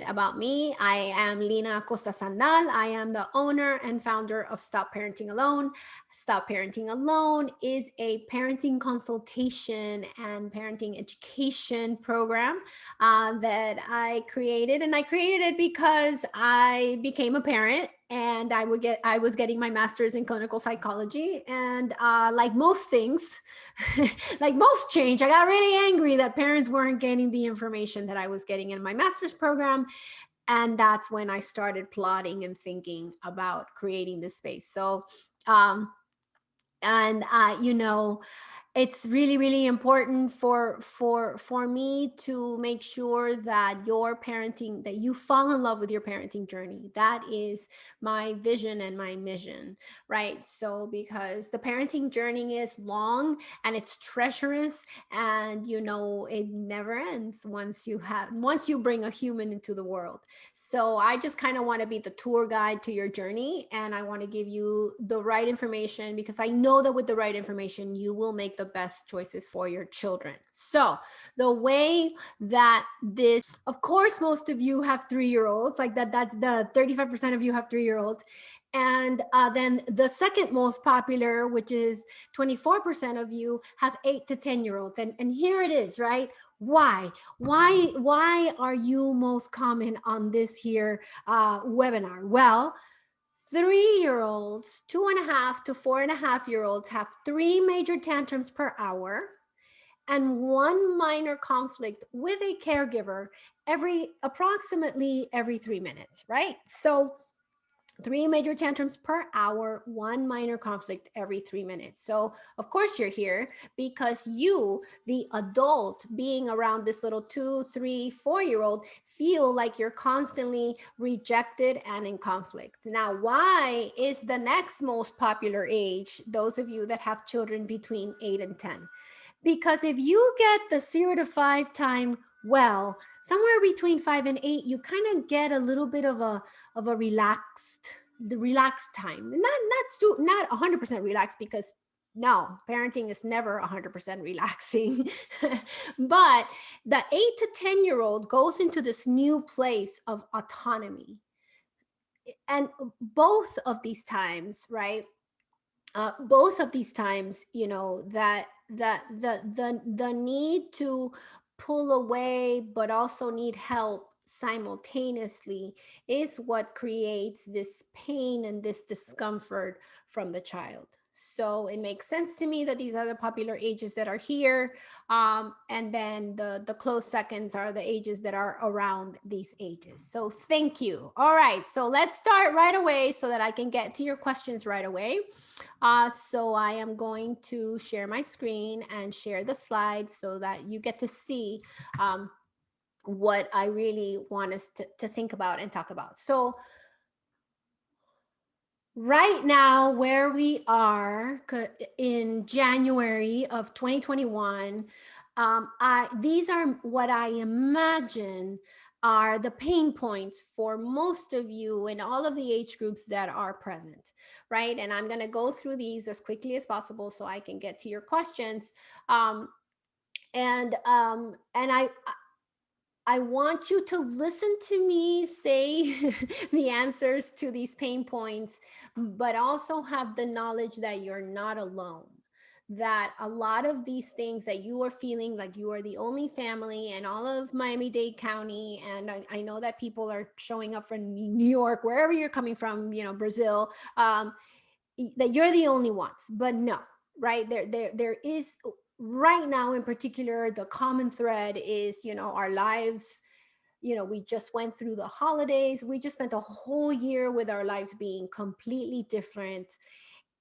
About me, I am Lina Acosta Sandaal. I am the owner and founder of Stop Parenting Alone. Stop Parenting Alone is a parenting consultation and parenting education program that I created, and I created it because I became a parent and I was getting my master's in clinical psychology, and like most things, like most change, I got really angry that parents weren't getting the information that I was getting in my master's program. And that's when I started plotting and thinking about creating this space. So um and it's really important for me to make sure that you fall in love with your parenting journey. That is my vision and my mission, right? So because the parenting journey is long and it's treacherous, and it never ends once you bring a human into the world. So I just kind of want to be the tour guide to your journey, and I want to give you the right information, because I know that with the right information, you will make the best choices for your children. So the way that this, of course, most of you have 3-year olds, like that's the 35% of you have 3-year olds. And then the second most popular, which is 24% of you, have 8 to 10-year olds. And here it is, right? Why are you most common on this here webinar? Well, 3-year-olds, 2.5 to 4.5-year-olds have 3 major tantrums per hour and 1 minor conflict with a caregiver approximately every 3 minutes, right? So 3 major tantrums per hour, 1 minor conflict every 3 minutes. So, of course, you're here because you, the adult, being around this little 2, 3, 4-year-old, feel like you're constantly rejected and in conflict. Now, why is the next most popular age those of you that have children between 8 and 10? Because if you get the 0 to 5 time well, somewhere between 5 and 8, you kind of get a little bit of a relaxed time. Not 100% relaxed, because no, parenting is never 100% relaxing. But the 8 to 10-year-old goes into this new place of autonomy. And both of these times, right? Both of these times, that the need to pull away but also need help simultaneously is what creates this pain and this discomfort from the child. So it makes sense to me that these are the popular ages that are here. And then the close seconds are the ages that are around these ages. So thank you. All right, so let's start right away so that I can get to your questions right away. So I am going to share my screen and share the slides so that you get to see what I really want us to think about and talk about. So right now, where we are in January of 2021, these are what I imagine are the pain points for most of you in all of the age groups that are present, right? And I'm going to go through these as quickly as possible so I can get to your questions. And I want you to listen to me say the answers to these pain points, but also have the knowledge that you're not alone. That a lot of these things that you are feeling like you are the only family in all of Miami-Dade County, and I know that people are showing up from New York, wherever you're coming from, Brazil, that you're the only ones. But no, right? There is right now in particular, the common thread is, our lives. We just went through the holidays. We just spent a whole year with our lives being completely different.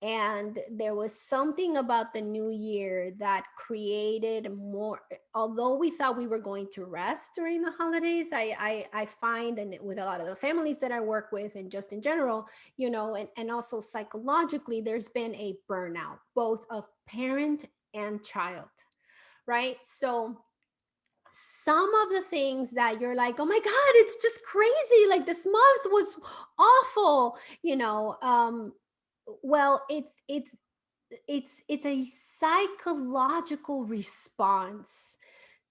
And there was something about the new year that created more, although we thought we were going to rest during the holidays. I find, and with a lot of the families that I work with, and just in general, and also psychologically, there's been a burnout, both of parent and child, right? So some of the things that you're like, oh my God, it's just crazy. Like this month was awful, well, it's a psychological response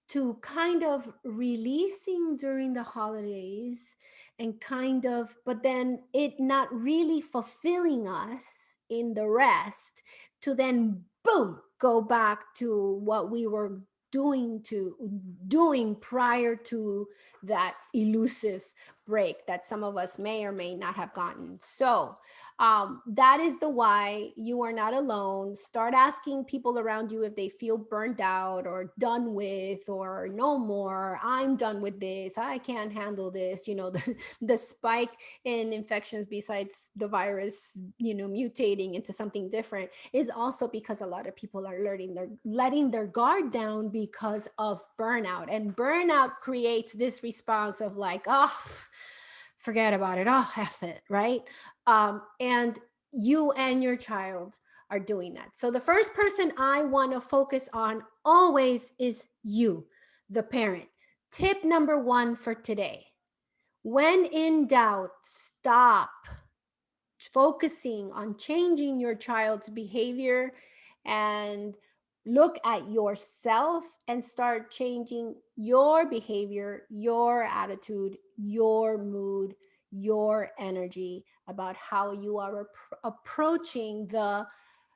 to kind of releasing during the holidays, and kind of, but then it not really fulfilling us in the rest, to then boom, go back to what we were doing prior to that elusive break that some of us may or may not have gotten. So that is the why. You are not alone. Start asking people around you if they feel burnt out or done with, or no more, I'm done with this, I can't handle this. The spike in infections, besides the virus, mutating into something different, is also because a lot of people are letting their guard down because of burnout. And burnout creates this response of like, oh, forget about it, oh, F it, right? And you and your child are doing that. So the first person I want to focus on always is you, the parent. Tip number one for today: when in doubt, stop focusing on changing your child's behavior and look at yourself and start changing your behavior, your attitude, your mood, your energy about how you are approaching the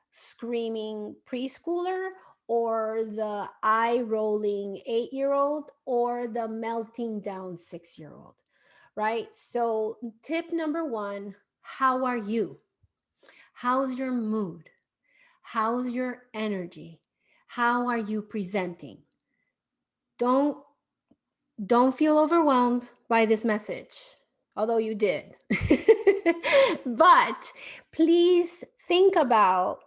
screaming preschooler, or the eye rolling 8-year old, or the melting down 6-year old, right? So, tip number one: how are you? How's your mood? How's your energy? How are you presenting? Don't don't feel overwhelmed by this message, although you did. But please think about,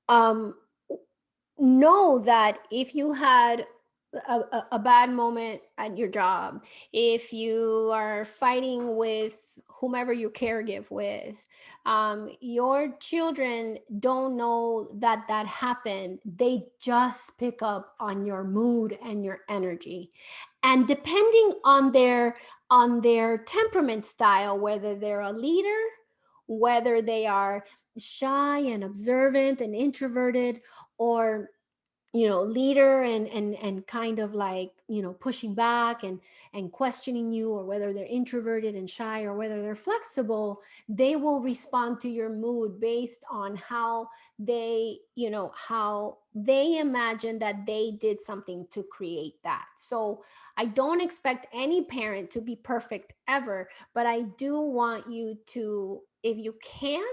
um know that if you had a bad moment at your job, if you are fighting with whomever you caregive with, your children don't know that that happened. They just pick up on your mood and your energy. And depending on their temperament style, whether they're a leader, whether they are shy and observant and introverted, or leader and kind of like pushing back and questioning you, or whether they're introverted and shy, or whether they're flexible, they will respond to your mood based on how they imagine that they did something to create that. So I don't expect any parent to be perfect ever, but I do want you to, if you can't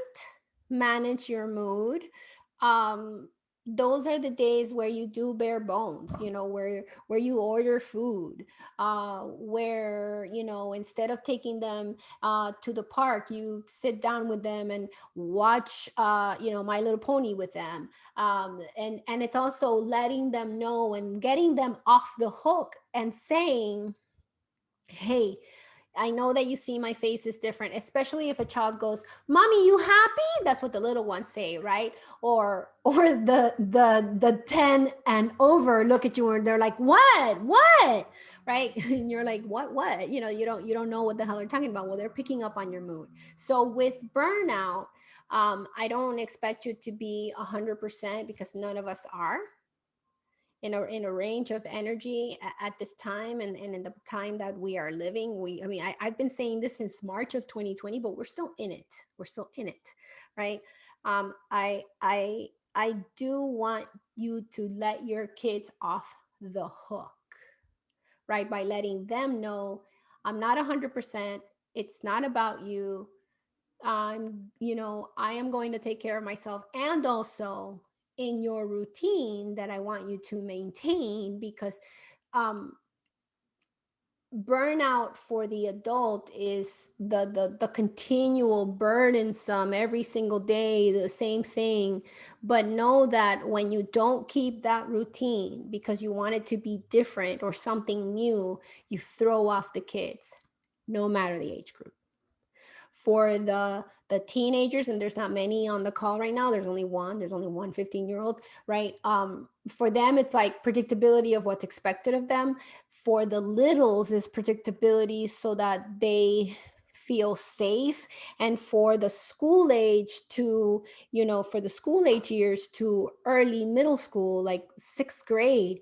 manage your mood, um those are the days where you do bare bones, where you order food, where instead of taking them to the park, you sit down with them and watch My Little Pony with them. And it's also letting them know and getting them off the hook and saying, hey, I know that you see my face is different, especially if a child goes, "Mommy, you happy?" That's what the little ones say, right? Or the 10 and over look at you and they're like, "What? What?" Right? And you're like, "What? What?" You don't know what the hell they're talking about. Well, they're picking up on your mood. So with burnout, I don't expect you to be 100%, because none of us are in a range of energy at this time, and in the time that we are living. I've been saying this since March of 2020, but we're still in it, right? I do want you to let your kids off the hook, right? By letting them know, I'm not 100%, it's not about you. I am going to take care of myself. And also in your routine that I want you to maintain, because um, burnout for the adult is the continual burdensome every single day, the same thing. But know that when you don't keep that routine because you want it to be different or something new, you throw off the kids, no matter the age group. For the teenagers, and there's not many on the call right now, there's only one 15-year-old, right? For them, it's like predictability of what's expected of them. For the littles is predictability so that they feel safe. And for the school age to for the school age years to early middle school, like 6th grade,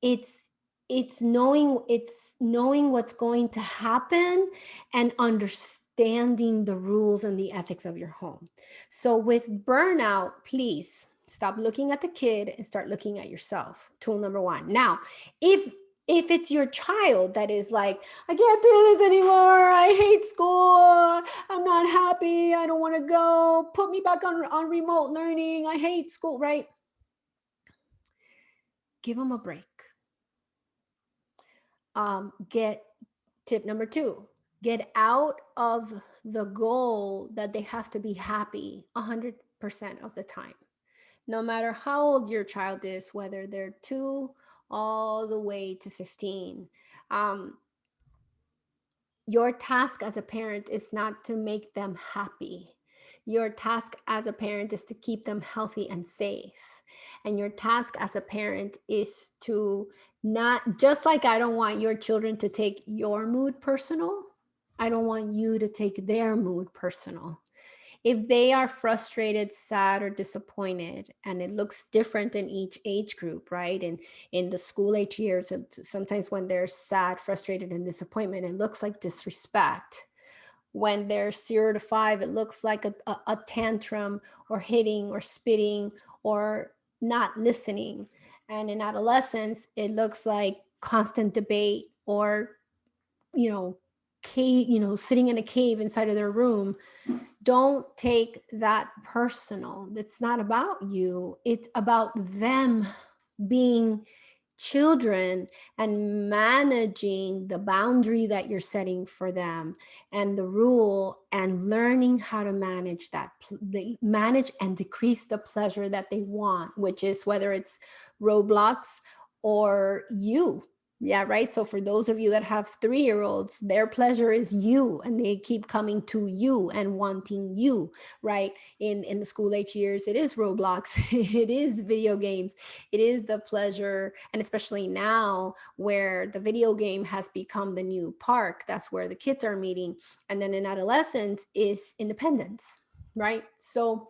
it's it's knowing what's going to happen and understanding the rules and the ethics of your home. So with burnout, please stop looking at the kid and start looking at yourself. Tool number one. Now, if it's your child that is like, I can't do this anymore, I hate school, I'm not happy, I don't want to go, put me back on remote learning, I hate school, right? Give them a break. Get tip number two, get out of the goal that they have to be happy 100% of the time. No matter how old your child is, whether they're 2 all the way to 15. Um, your task as a parent is not to make them happy. Your task as a parent is to keep them healthy and safe. And your task as a parent is to not, just like I don't want your children to take your mood personal, I don't want you to take their mood personal. If they are frustrated, sad, or disappointed, and it looks different in each age group, right? And in the school age years, sometimes when they're sad, frustrated, and disappointment, it looks like disrespect. When they're 0 to 5, it looks like a tantrum or hitting or spitting or not listening. And in adolescence, it looks like constant debate or, you know, sitting in a cave inside of their room. Don't take that personal. It's not about you, it's about them being children and managing the boundary that you're setting for them and the rule, and learning how to manage that, they manage and decrease the pleasure that they want, which is whether it's Roblox or you. Yeah, right. So for those of you that have 3-year-olds, their pleasure is you, and they keep coming to you and wanting you, right? In the school age years, it is Roblox, it is video games, it is the pleasure. And especially now where the video game has become the new park, that's where the kids are meeting. And then in adolescence is independence, right? So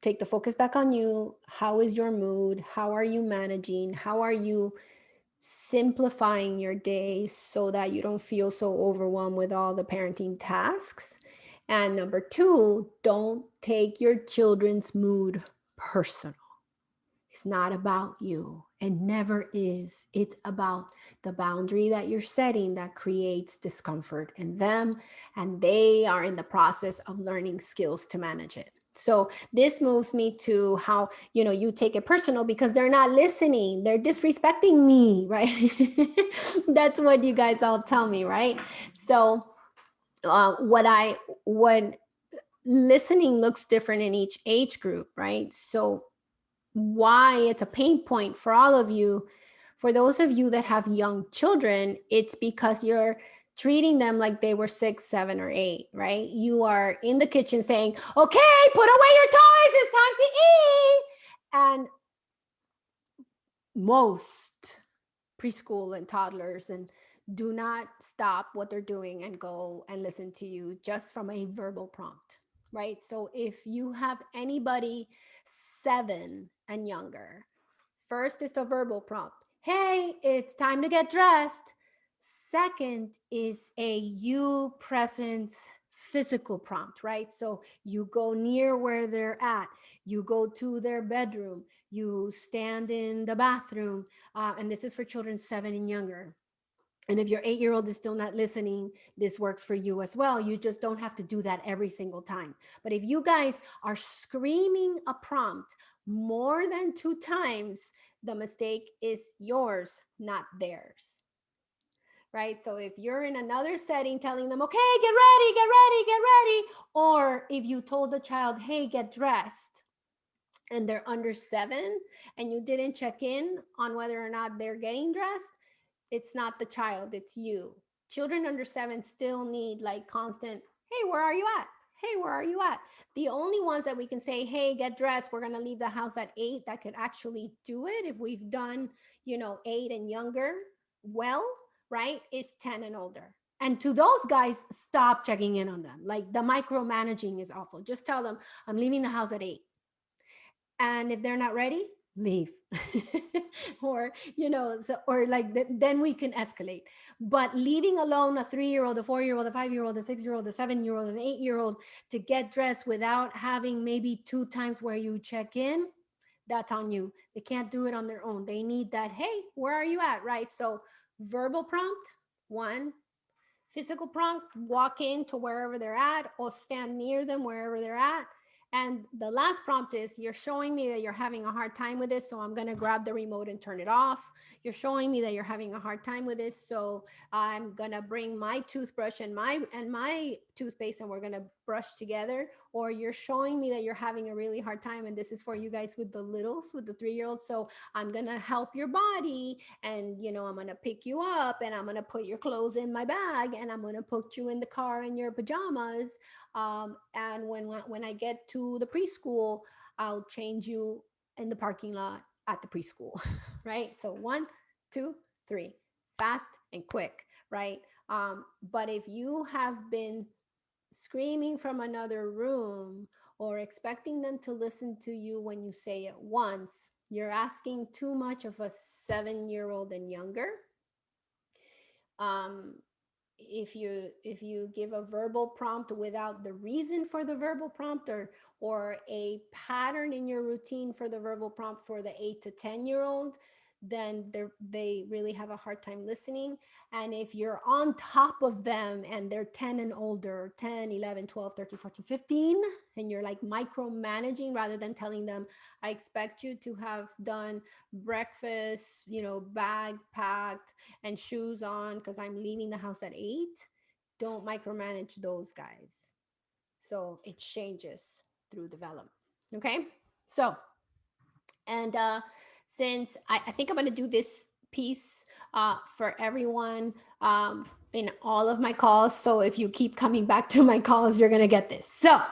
take the focus back on you. How is your mood? How are you managing? How are you simplifying your day so that you don't feel so overwhelmed with all the parenting tasks? And number two, don't take your children's mood personal. It's not about you. It never is. It's about the boundary that you're setting that creates discomfort in them, and they are in the process of learning skills to manage it. So this moves me to how, you take it personal because they're not listening. They're disrespecting me, right? That's what you guys all tell me, right? So what listening looks different in each age group, right? So why it's a pain point for all of you. For those of you that have young children, it's because you're treating them like they were 6, 7, or 8, right? You are in the kitchen saying, okay, put away your toys, it's time to eat. And most preschool and toddlers and do not stop what they're doing and go and listen to you just from a verbal prompt, right? So if you have anybody 7 and younger, first it's a verbal prompt, hey, it's time to get dressed. Second is a you presence physical prompt, right? So you go near where they're at, you go to their bedroom, you stand in the bathroom, and this is for children 7 and younger. And if your 8-year-old is still not listening, this works for you as well. You just don't have to do that every single time. But if you guys are screaming a prompt more than 2 times, the mistake is yours, not theirs. Right? So if you're in another setting telling them, okay, get ready, get ready, get ready, or if you told the child, hey, get dressed, and they're under 7 and you didn't check in on whether or not they're getting dressed, it's not the child, it's you. Children under 7 still need like constant, hey, where are you at? Hey, where are you at? The only ones that we can say, hey, get dressed, we're going to leave the house at 8, that could actually do it if we've done, 8 and younger well, right, is 10 and older. And to those guys, stop checking in on them. Like the micromanaging is awful. Just tell them, I'm leaving the house at 8. And if they're not ready, leave. Or so, or like then we can escalate. But leaving alone a 3-year-old, a 4-year-old, a 5-year-old, a 6-year-old, a 7-year-old, an 8-year-old to get dressed without having maybe 2 times where you check in, that's on you. They can't do it on their own. They need that, hey, where are you at, right? So verbal prompt, one. Physical prompt, walk in to wherever they're at or stand near them wherever they're at. And the last prompt is, you're showing me that you're having a hard time with this, so I'm going to grab the remote and turn it off. You're showing me that you're having a hard time with this, so I'm going to bring my toothbrush and my toothpaste, and we're going to brush together. Or you're showing me that you're having a really hard time, and this is for you guys with the littles, with the 3-year-olds. So I'm going to help your body, and I'm going to pick you up, and I'm going to put your clothes in my bag, and I'm going to put you in the car in your pajamas. And when I get to the preschool, I'll change you in the parking lot at the preschool. Right? So 1, 2, 3, fast and quick, right? But if you have been screaming from another room or expecting them to listen to you when you say it once, you're asking too much of a 7-year-old and younger. um, if you give a verbal prompt without the reason for the verbal prompt, or a pattern in your routine for the verbal prompt for the 8 to 10-year-old, then they really have a hard time listening. And if you're on top of them and they're 10 and older, 10, 11, 12, 13, 14, 15, and you're like micromanaging rather than telling them, I expect you to have done breakfast, bag packed and shoes on because I'm leaving the house at 8. Don't micromanage those guys. So it changes through development. Okay. So, and since I think I'm going to do this piece for everyone in all of my calls. So if you keep coming back to my calls, you're going to get this. So,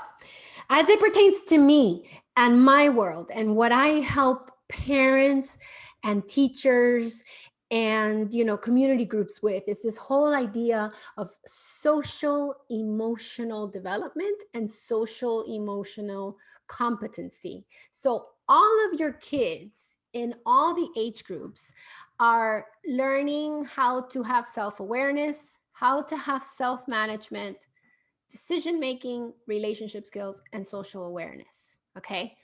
as it pertains to me and my world and what I help parents and teachers and community groups with, is this whole idea of social emotional development and social emotional competency. So all of your kids in all the age groups are learning how to have self-awareness, how to have self-management, decision making, relationship skills, and social awareness. Okay.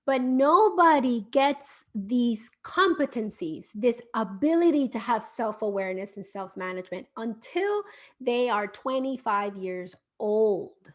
But nobody gets these competencies, this ability to have self awareness and self management until they are 25 years old.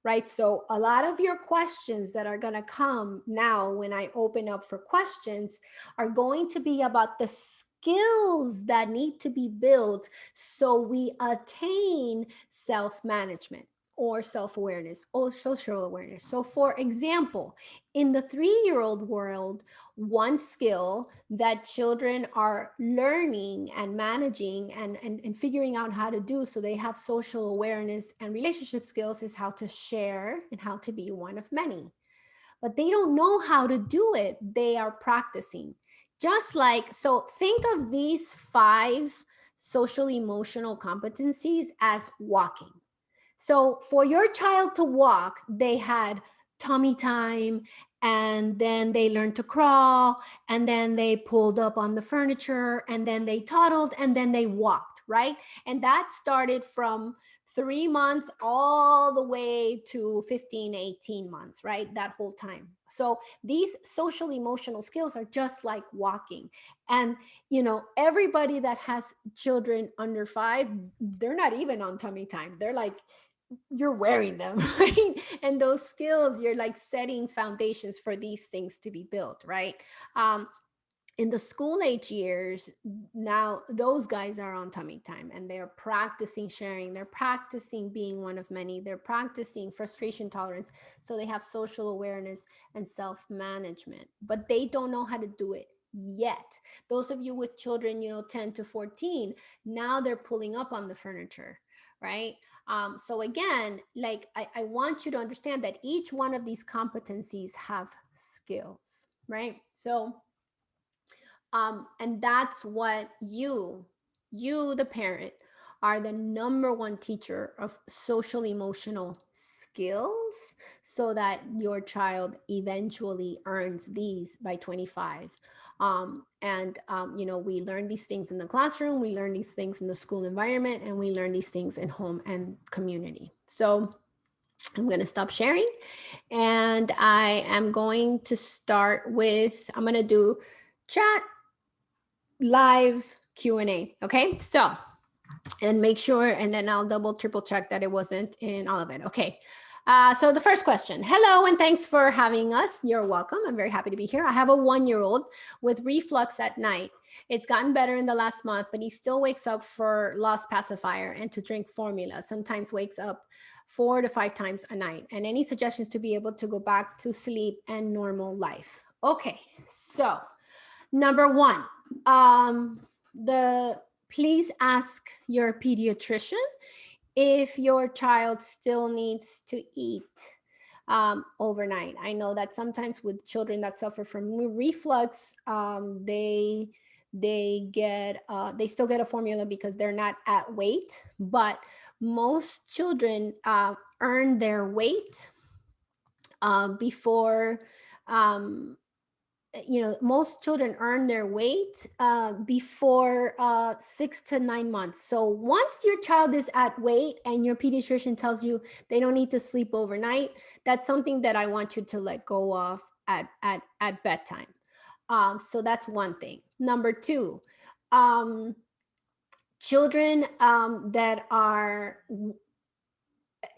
Right. So, a lot of your questions that are going to come now when I open up for questions are going to be about the skills that need to be built so we attain self management or self awareness or social awareness. So, for example, in the 3-year-old world, one skill that children are learning and managing and figuring out how to do so they have social awareness and relationship skills is how to share and how to be one of many. But they don't know how to do it. They are practicing. Just like, so think of these 5 social emotional competencies as walking. So for your child to walk, they had tummy time, and then they learned to crawl, and then they pulled up on the furniture, and then they toddled, and then they walked, right? And that started from 3 months all the way to 15, 18 months, right? That whole time. So these social emotional skills are just like walking. And, everybody that has children under 5, they're not even on tummy time. They're like, you're wearing them, right? And those skills, you're like setting foundations for these things to be built, right? In the school age years, now those guys are on tummy time and they're practicing sharing, they're practicing being one of many, they're practicing frustration tolerance, so they have social awareness and self-management, but they don't know how to do it yet. Those of you with children, 10 to 14, now they're pulling up on the furniture, right? So again, like I want you to understand that each one of these competencies have skills, right? So and that's what you, the parent, are the number one teacher of social emotional skills so that your child eventually earns these by 25. We learn these things in the classroom, we learn these things in the school environment, and we learn these things in home and community. So I'm going to stop sharing, and I am going to start with, I'm going to do chat live Q&A. Okay. So, and make sure, and then I'll double, triple check that it wasn't in all of it. Okay. So the first question, hello, and thanks for having us. You're welcome. I'm very happy to be here. I have a 1-year-old with reflux at night. It's gotten better in the last month, but he still wakes up for lost pacifier and to drink formula. Sometimes wakes up 4 to 5 times a night. And any suggestions to be able to go back to sleep and normal life? Okay, so number one, the please ask your pediatrician if your child still needs to eat overnight. I know that sometimes with children that suffer from reflux, they still get a formula because they're not at weight, but most children earn their weight before um, most children earn their weight before 6 to 9 months. So once your child is at weight and your pediatrician tells you they don't need to sleep overnight, that's something that I want you to let go of at bedtime. So that's one thing. Number two, um, children that are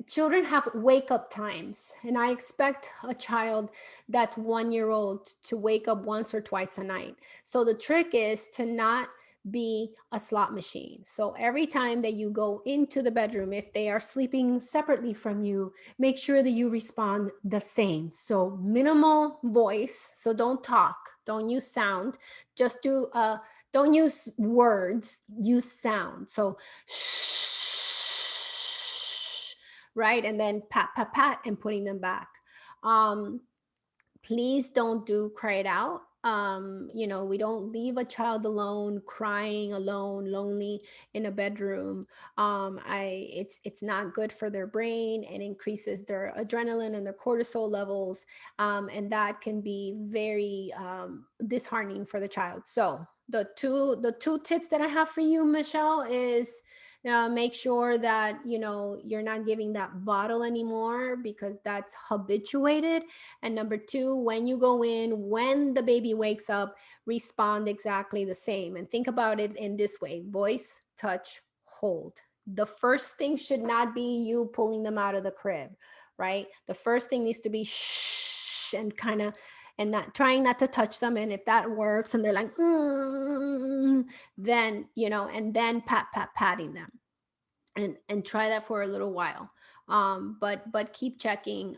children have wake up times, and I expect a child that's 1 year old to wake up once or twice a night. So the trick is to not be a slot machine. So every time that you go into the bedroom, if they are sleeping separately from you, make sure that you respond the same. So minimal voice, so don't talk, don't use sound, just don't use words, use sound. So shh, right? And then pat, pat, pat, and putting them back. Um, Please don't do cry it out. We don't leave a child alone, crying alone, lonely in a bedroom. It's not good for their brain. It increases their adrenaline and their cortisol levels, and that can be very disheartening for the child. So the two tips that I have for you, Michelle, is make sure that you're not giving that bottle anymore because that's habituated. And number two, when you go in, when the baby wakes up, respond exactly the same. And think about it in this way: voice, touch, hold. The first thing should not be you pulling them out of the crib, right? The first thing needs to be shh, and kind of, and not trying not to touch them. And if that works and they're like, then, and then patting them, and try that for a little while. But keep checking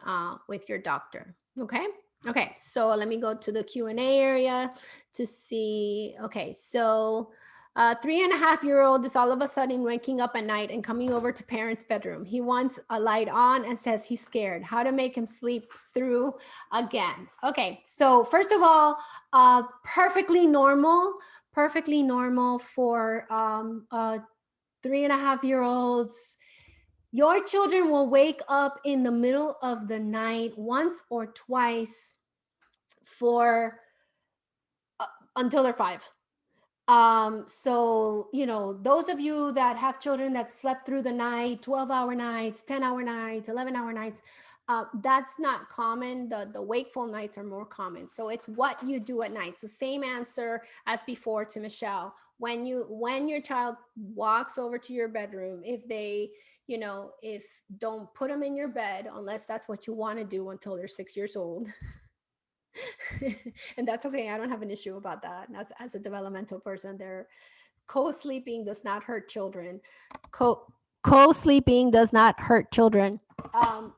with your doctor. Okay. Okay. So let me go to the Q&A area to see. Okay. So 3.5-year-old is all of a sudden waking up at night and coming over to parents' bedroom. He wants a light on and says he's scared. How to make him sleep through again? Okay. So first of all, perfectly normal for 3.5-year-olds. Your children will wake up in the middle of the night once or twice for until they're 5. So those of you that have children that slept through the night, 12-hour nights, 10-hour nights, 11-hour nights, that's not common. The wakeful nights are more common. So it's what you do at night. So same answer as before to Michelle. When your child walks over to your bedroom, if don't put them in your bed unless that's what you want to do until they're 6 years old. And that's okay. I don't have an issue about that. As a developmental person, their co-sleeping does not hurt children. Co-sleeping does not hurt children. Um,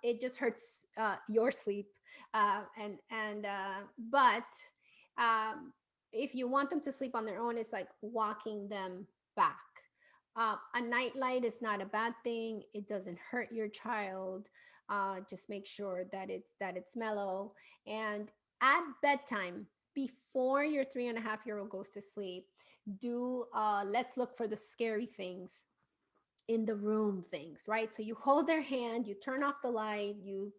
it just hurts your sleep. But um, if you want them to sleep on their own, it's like walking them back. A night light is not a bad thing. It doesn't hurt your child. Just make sure that it's mellow. And at bedtime, before your 3.5-year-old goes to sleep, do let's look for the scary things in the room things, right? So you hold their hand, you turn off the light, you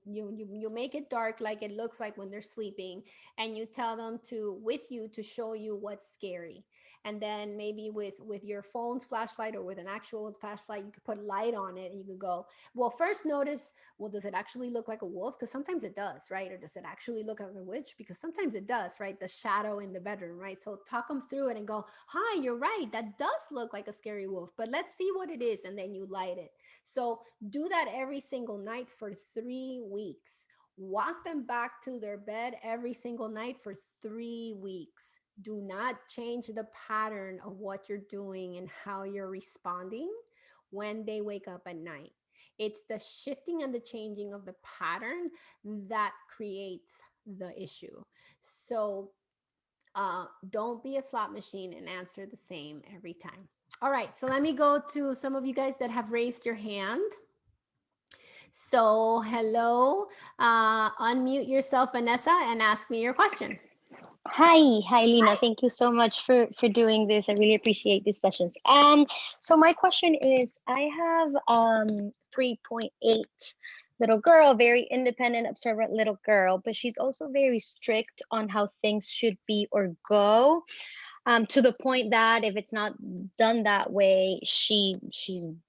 make it dark like it looks like when they're sleeping, and you tell them to with you to show you what's scary. And then maybe with your phone's flashlight or with an actual flashlight, you could put light on it and you could go, well, first notice, well, does it actually look like a wolf? Because sometimes it does, right? Or does it actually look like a witch? Because sometimes it does, right? The shadow in the bedroom, right? So talk them through it and go, hi, you're right, that does look like a scary wolf, but let's see what it is. And then you light it. So do that every single night for 3 weeks. Walk them back to their bed every single night for 3 weeks. Do not change the pattern of what you're doing and how you're responding when they wake up at night. It's the shifting and the changing of the pattern that creates the issue. So don't be a slot machine and answer the same every time. All right, so let me go to some of you guys that have raised your hand. So, hello, unmute yourself, Vanessa, and ask me your question. Hi, Lina. Thank you so much for doing this. I really appreciate these sessions. So my question is, I have 3.8 little girl, very independent, observant little girl, but she's also very strict on how things should be or go. To the point that if it's not done that way, she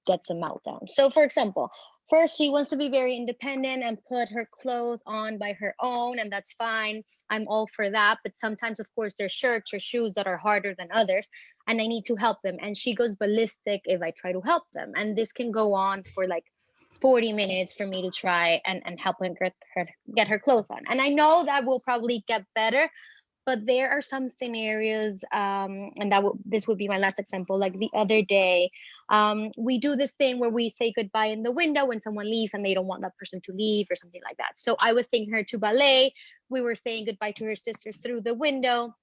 gets a meltdown. So, for example, first she wants to be very independent and put her clothes on by her own, and that's fine. I'm all for that. But sometimes, of course, there's shirts or shoes that are harder than others, and I need to help them. And she goes ballistic if I try to help them. And this can go on for like 40 minutes for me to try and help her get her clothes on. And I know that will probably get better, but there are some scenarios, and this would be my last example. Like the other day, we do this thing where we say goodbye in the window when someone leaves and they don't want that person to leave or something like that. So I was taking her to ballet. We were saying goodbye to her sisters through the window.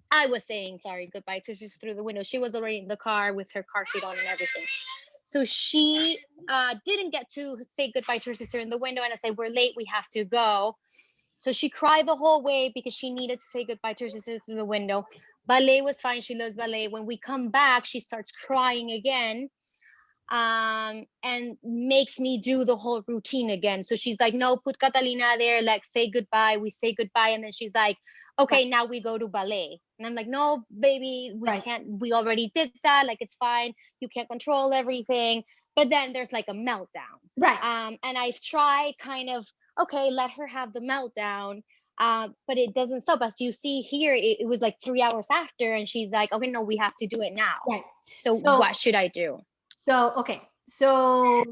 I was saying sorry goodbye to her sisters through the window. She was already in the car with her car seat on and everything. So she didn't get to say goodbye to her sister in the window, and I said, we're late, we have to go. So she cried the whole way because she needed to say goodbye to her sister through the window. Ballet was fine. She loves ballet. When we come back, she starts crying again, and makes me do the whole routine again. So she's like, no, put Catalina there, like say goodbye. We say goodbye. And then she's like, Right, okay, now we go to ballet. And I'm like, no, baby, we right, can't. We already did that. Like, it's fine. You can't control everything. But then there's like a meltdown. right. And I've tried kind of, okay, let her have the meltdown. But it doesn't stop. As you see here, it was like 3 hours after. And she's like, okay, no, we have to do it now. Right. So So, what should I do? okay. So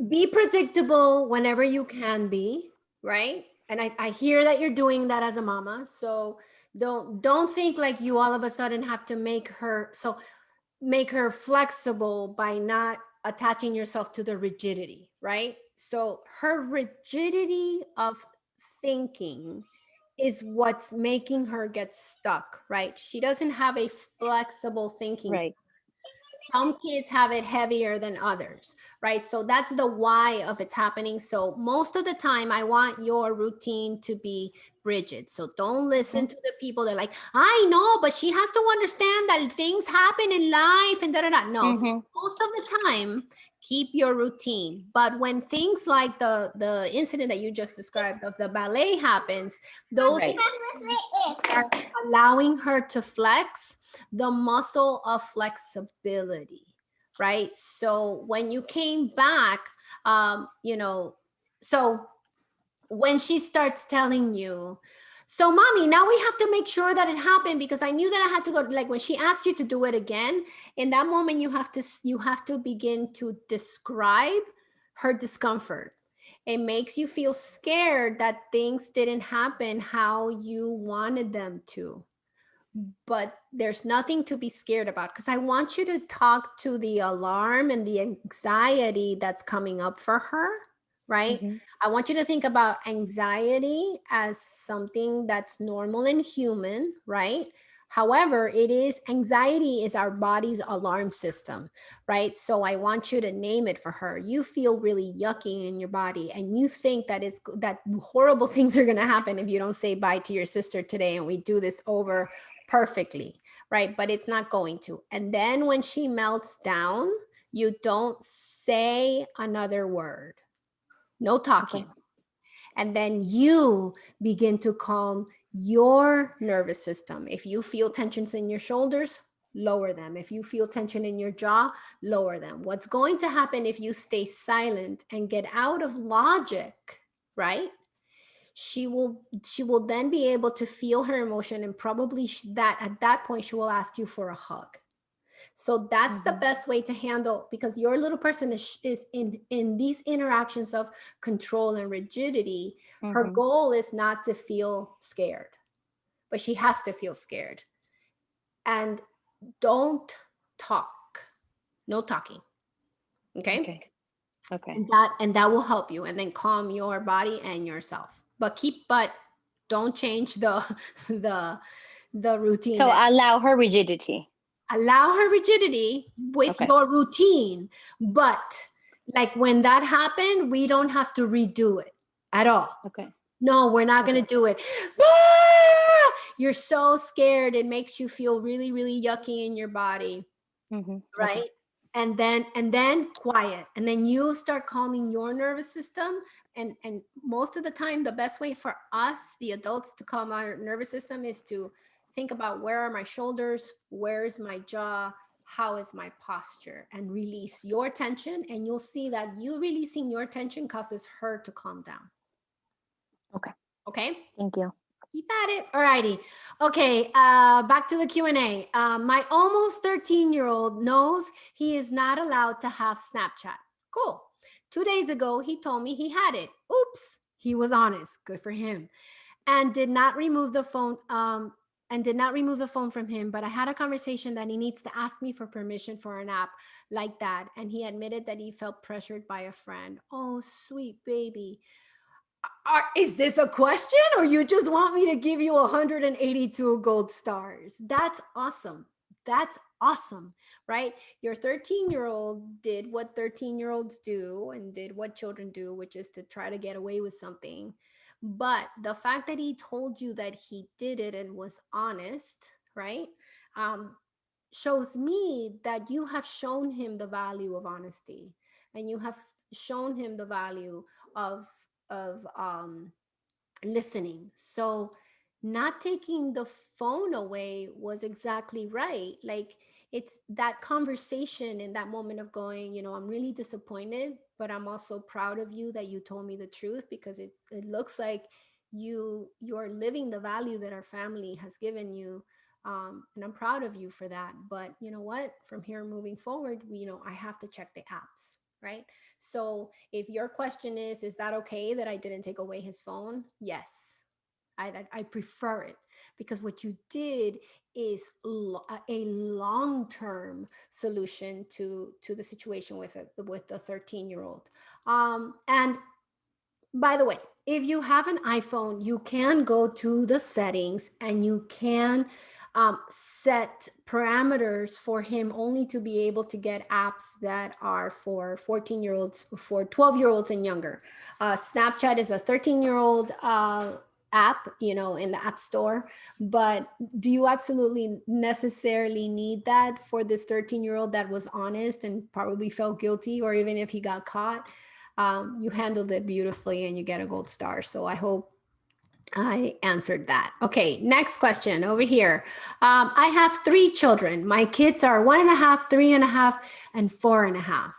be predictable whenever you can be, right? And I hear that you're doing that as a mama. So don't think like you all of a sudden have to make her flexible by not attaching yourself to the rigidity, right? So her rigidity of thinking is what's making her get stuck, right? She doesn't have a flexible thinking. Right. Some kids have it heavier than others, right? So that's the why of it's happening. So most of the time, I want your routine to be rigid. So don't listen to the people that are like, I know, but she has to understand that things happen in life and da da da. No, so Mm-hmm. most of the time, keep your routine. But when things like the incident that you just described of the ballet happens, those Right. are allowing her to flex the muscle of flexibility, right? So when you came back, so when she starts telling you, so mommy, now we have to make sure that it happened because I knew that I had to go. Like when she asked you to do it again, in that moment you have to begin to describe her discomfort. It makes you feel scared that things didn't happen how you wanted them to, but there's nothing to be scared about because I want you to talk to the alarm and the anxiety that's coming up for her, right? Mm-hmm. I want you to think about anxiety as something that's normal and human, right? However, anxiety is our body's alarm system, right? So I want you to name it for her. You feel really yucky in your body and you think that horrible things are going to happen if you don't say bye to your sister today and we do this over perfectly, right? But it's not going to. And then when she melts down, you don't say another word, no Okay. talking. And then you begin to calm your nervous system. If you feel tensions in your shoulders, lower them. If you feel tension in your jaw, lower them. What's going to happen if you stay silent and get out of logic, right? She will then be able to feel her emotion, and probably that at that point she will ask you for a hug. So that's the Mm-hmm. best way to handle, because your little person is in these interactions of control and rigidity. Her Mm-hmm. goal is not to feel scared, but she has to feel scared. And don't talk, no talking. Okay. Okay. Okay. And that will help you, and then calm your body and yourself. But don't change the the the routine. So That allow her rigidity. allow her rigidity with Okay. your routine, but like when that happened, we don't have to redo it at all. Okay. No, we're not going Okay. to do it. Ah! You're so scared, it makes you feel really really yucky in your body, Mm-hmm. Okay. right? And then quiet, and then you start calming your nervous system. And most of the time, the best way for us, the adults, to calm our nervous system is to think about, where are my shoulders, where is my jaw, how is my posture, and release your tension. And you'll see that you releasing your tension causes her to calm down. Okay. Okay. Thank you. Keep at it. All righty. Okay. Back to the Q&A. My almost 13-year-old knows he is not allowed to have Snapchat. Cool. 2 days ago, he told me he had it. Oops. He was honest. Good for him. And did not remove the phone. From him. But I had a conversation that he needs to ask me for permission for an app like that. And he admitted that he felt pressured by a friend. Oh, sweet baby. Is this a question, or you just want me to give you 182 gold stars? That's awesome. That's awesome, right? Your 13-year-old did what 13-year-olds do and did what children do, which is to try to get away with something. But the fact that he told you that he did it and was honest, right? Um, Shows me that you have shown him the value of honesty, and you have shown him the value of of listening. So not taking the phone away was exactly right. Like, it's that conversation in that moment of going, I'm really disappointed, but I'm also proud of you that you told me the truth, because it looks like you're living the value that our family has given you. And I'm proud of you for that. But you know what? From here moving forward, I have to check the apps, right? So if your question is that okay that I didn't take away his phone? Yes. I prefer it, because what you did is a long-term solution to the situation with the 13-year-old. And by the way, if you have an iPhone, you can go to the settings and you can set parameters for him only to be able to get apps that are for 14-year-olds, for 12-year-olds and younger. Snapchat is a 13-year-old app, in the App Store. But do you absolutely necessarily need that for this 13-year-old that was honest and probably felt guilty, or even if he got caught? You handled it beautifully and you get a gold star. So I hope I answered that. Okay, next question over here. I have 3 children. My kids are 1.5, 3.5, and 4.5.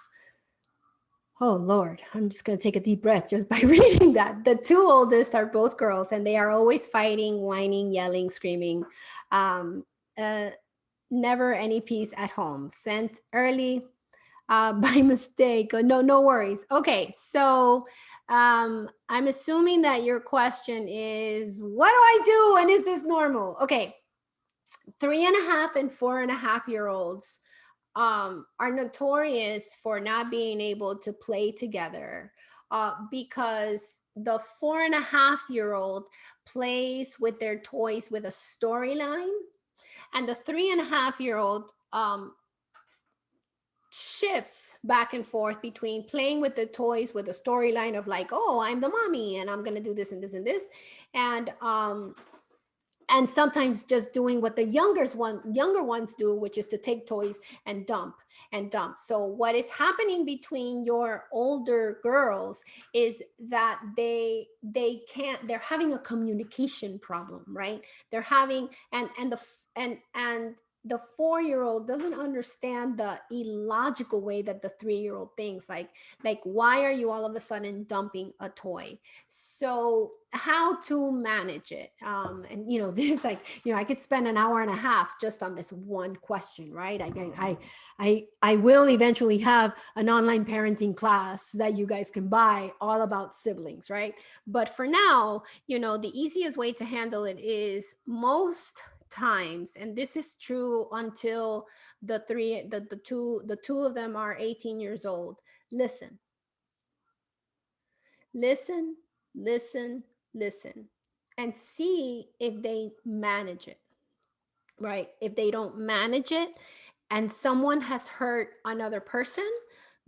Oh Lord, I'm just going to take a deep breath just by reading that. The 2 oldest are both girls, and they are always fighting, whining, yelling, screaming. Um, uh, Never any peace at home. Sent early by mistake. No worries. Okay, so I'm assuming that your question is, what do I do, and is this normal? Okay, 3.5 and 4.5 year olds are notorious for not being able to play together, because the 4.5 year old plays with their toys with a storyline, and the 3.5 year old shifts back and forth between playing with the toys with a storyline of like, oh, I'm the mommy and I'm going to do this and this and this, and and sometimes just doing what the younger ones do, which is to take toys and dump and dump. So what is happening between your older girls is that they're having a communication problem, right? They're having, and the 4-year old doesn't understand the illogical way that the 3-year old thinks, like why are you all of a sudden dumping a toy? So how to manage it, and this, like, I could spend an hour and a half just on this one question, right? I will eventually have an online parenting class that you guys can buy all about siblings, right? But for now, the easiest way to handle it is, most times, and this is true until the two of them are 18 years old. Listen, listen, listen, listen, and see if they manage it, right? If they don't manage it and someone has hurt another person,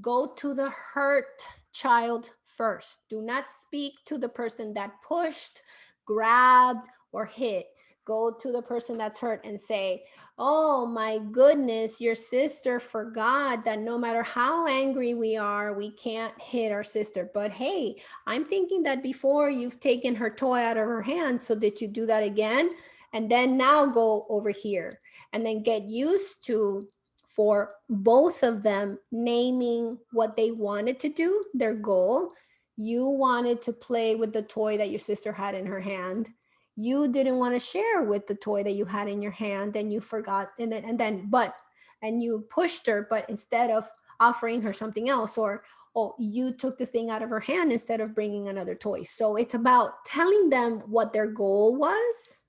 go to the hurt child first. Do not speak to the person that pushed, grabbed, or hit. Go to the person that's hurt and say, "Oh my goodness, your sister forgot that no matter how angry we are, we can't hit our sister. But hey, I'm thinking that before you've taken her toy out of her hand, so did you do that again? And then now go over here." And then get used to, for both of them, naming what they wanted to do, their goal. You wanted to play with the toy that your sister had in her hand. You didn't want to share with the toy that you had in your hand, and you forgot, and you pushed her, but instead of offering her something else, or oh, you took the thing out of her hand instead of bringing another toy. So it's about telling them what their goal was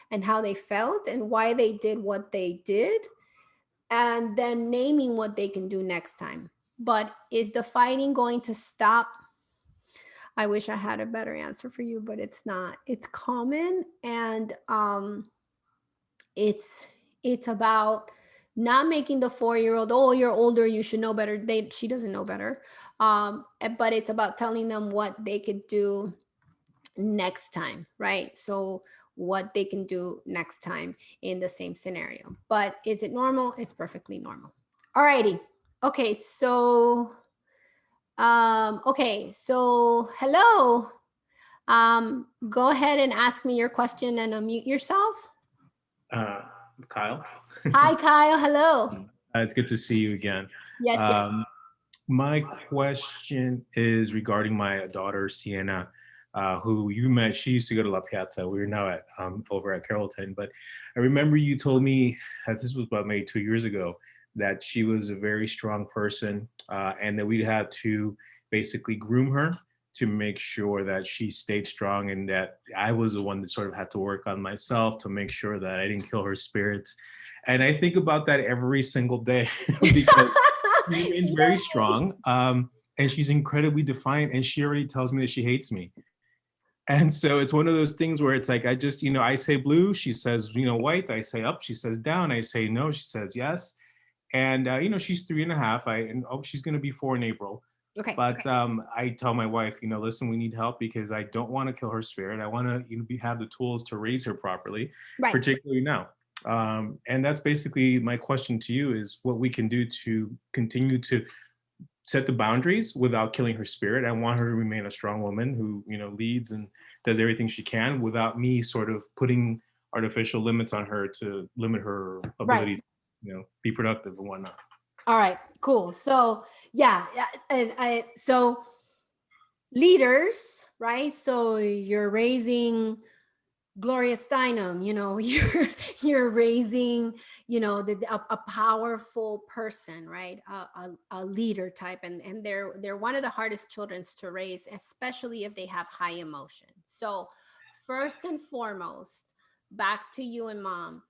and how they felt and why they did what they did, and then naming what they can do next time. But is the fighting going to stop? I wish I had a better answer for you, but it's not. It's common, and it's about not making the 4-year old, "Oh, you're older, you should know better." She doesn't know better. But it's about telling them what they could do next time, right? So what they can do next time in the same scenario. But is it normal? It's perfectly normal. Alrighty. Okay, so hello. Go ahead and ask me your question and unmute yourself. Uh, Kyle. Hi, Kyle. Hello. It's good to see you again. Yes, yes. Um, my question is regarding my daughter, Sienna, who you met. She used to go to La Piazza. We're now at over at Carrollton. But I remember you told me, this was about maybe 2 years ago, that she was a very strong person, and that we'd have to basically groom her to make sure that she stayed strong, and that I was the one that sort of had to work on myself to make sure that I didn't kill her spirits. And I think about that every single day because she remains very strong, and she's incredibly defiant, and she already tells me that she hates me. And so it's one of those things where it's like, I just, I say blue, she says, white, I say up, she says down, I say no, she says yes. And, she's 3.5, she's going to be 4 in April. Okay. But I tell my wife, listen, we need help because I don't want to kill her spirit. I want to have the tools to raise her properly, Right. particularly now. And that's basically my question to you, is what we can do to continue to set the boundaries without killing her spirit. I want her to remain a strong woman who, leads and does everything she can without me sort of putting artificial limits on her to limit her ability Right. to, be productive and whatnot. All right. Cool. So yeah, and so leaders, right? So you're raising Gloria Steinem, you're raising, a powerful person, right? A leader type, and they're one of the hardest children to raise, especially if they have high emotion. So first and foremost, back to you and mom.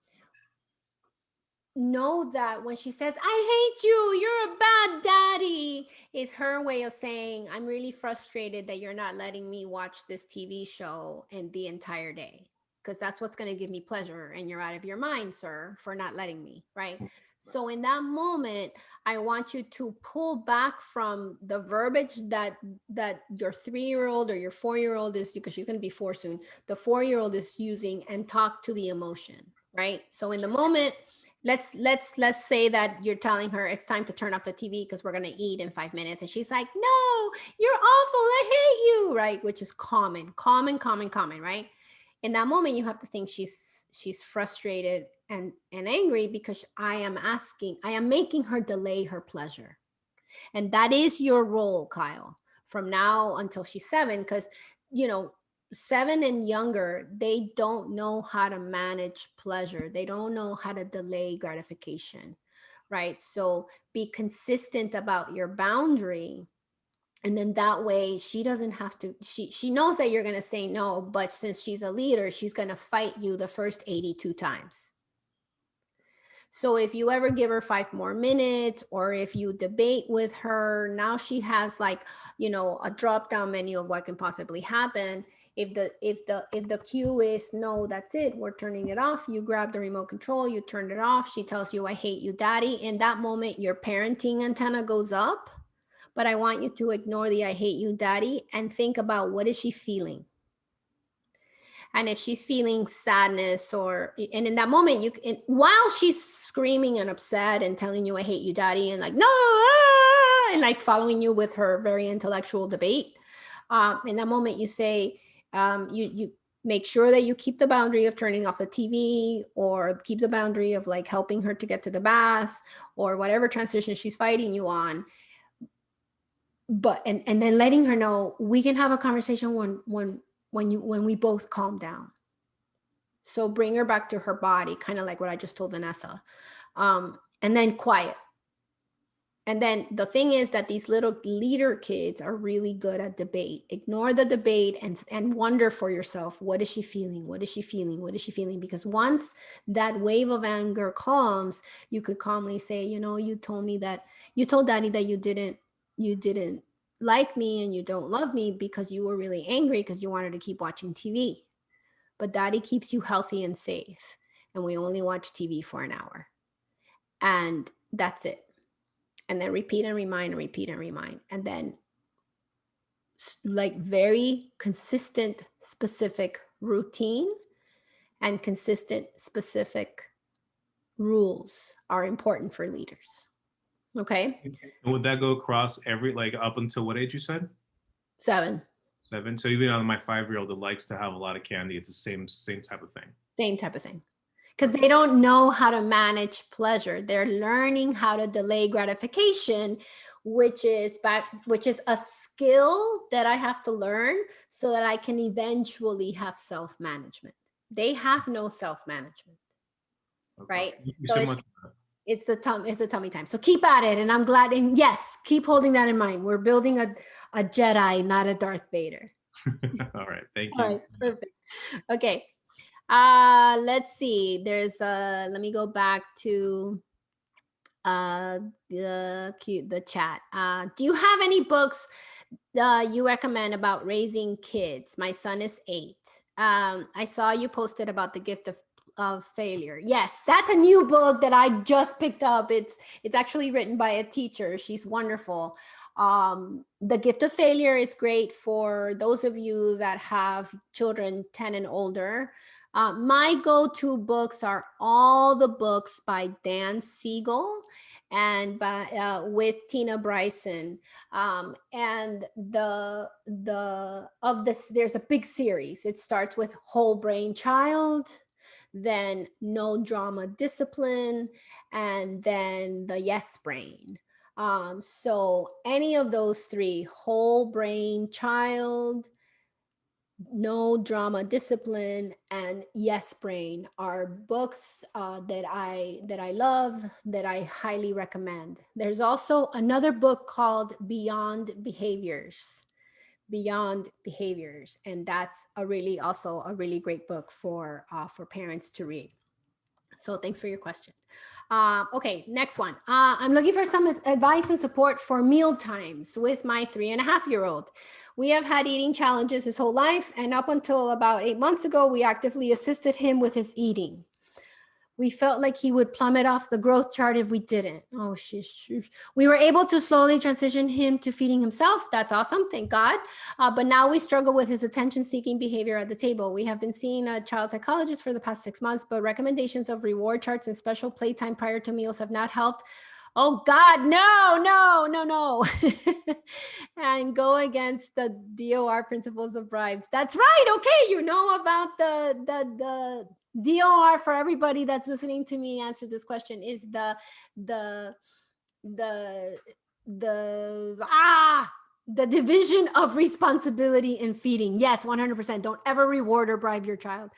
Know that when she says, "I hate you, you're a bad daddy," is her way of saying, "I'm really frustrated that you're not letting me watch this TV show and the entire day." because that's what's going to give me pleasure. And you're out of your mind, sir, for not letting me, right? So in that moment, I want you to pull back from the verbiage that your 3-year-old or your 4-year-old is, because she's going to be 4 soon, the 4-year-old is using, and talk to the emotion, right? So in the moment, let's say that you're telling her it's time to turn off the TV because we're going to eat in 5 minutes, and she's like, no, you're awful, I hate you, right? Which is common, right? In that moment, you have to think she's frustrated and angry because I am making her delay her pleasure. And that is your role, Kyle, from now until she's 7, because, you know, 7 and younger, they don't know how to manage pleasure. They don't know how to delay gratification, right? So be consistent about your boundary. And then that way she doesn't have to, she knows that you're going to say no, but since she's a leader, she's going to fight you the first 82 times. So if you ever give her 5 more minutes, or if you debate with her, now she has like, you know, a drop down menu of what can possibly happen. If the cue is no, that's it, we're turning it off, you grab the remote control, you turn it off, she tells you, I hate you, daddy. In that moment, your parenting antenna goes up. But I want you to ignore the I hate you, daddy, and think about, what is she feeling? And if she's feeling sadness, and in that moment, while she's screaming and upset and telling you, I hate you, daddy, and like, no, and like following you with her very intellectual debate, in that moment, you say, you make sure that you keep the boundary of turning off the TV, or keep the boundary of like helping her to get to the bath, or whatever transition she's fighting you on. But and then letting her know, we can have a conversation when we both calm down. So bring her back to her body, kind of like what I just told Vanessa. And then quiet. And then the thing is that these little leader kids are really good at debate. Ignore the debate and wonder for yourself, what is she feeling? What is she feeling? What is she feeling? Because once that wave of anger calms, you could calmly say, you know, you told daddy that you didn't like me and you don't love me because you were really angry because you wanted to keep watching TV. But daddy keeps you healthy and safe. And we only watch TV for an hour. And that's it. And then repeat and remind and repeat and remind. And then like very consistent, specific routine and consistent, specific rules are important for leaders. Okay. And would that go across every, like up until what age you said? 7. 7. So even on my 5-year-old that likes to have a lot of candy, it's the same type of thing. Same type of thing. Because they don't know how to manage pleasure. They're learning how to delay gratification, which is a skill that I have to learn so that I can eventually have self-management. They have no self-management, Okay. right? Thank you So so much. it's the tummy time. So keep at it, and I'm glad. And yes, keep holding that in mind. We're building a Jedi, not a Darth Vader. All right. Thank you. All right, perfect. Okay. Let's see. Let me go back to the chat. Do you have any books you recommend about raising kids? My son is 8. I saw you posted about the gift of failure. Yes, that's a new book that I just picked up. It's actually written by a teacher. She's wonderful. The gift of failure is great for those of you that have children 10 and older. My go-to books are all the books by Dan Siegel and with Tina Bryson. And there's a big series. It starts with Whole Brain Child, then No Drama Discipline, and then the Yes Brain. So any of those 3, Whole Brain Child, No Drama Discipline, and Yes Brain, are books that I love, that I highly recommend. There's also another book called Beyond Behaviors, and that's also a really great book for parents to read. So thanks for your question. Okay, next one. I'm looking for some advice and support for meal times with my 3.5-year-old. We have had eating challenges his whole life, and up until about 8 months ago, we actively assisted him with his eating. We felt like he would plummet off the growth chart if we didn't. Oh, sheesh. We were able to slowly transition him to feeding himself. That's awesome. Thank God. But now we struggle with his attention-seeking behavior at the table. We have been seeing a child psychologist for the past 6 months, but recommendations of reward charts and special playtime prior to meals have not helped. Oh God, no, no, no, no. And go against the DOR principles of bribes. That's right. Okay, you know about the DOR. For everybody that's listening to me answer this question, is the the the division of responsibility in feeding. Yes, 100%. Don't ever reward or bribe your child,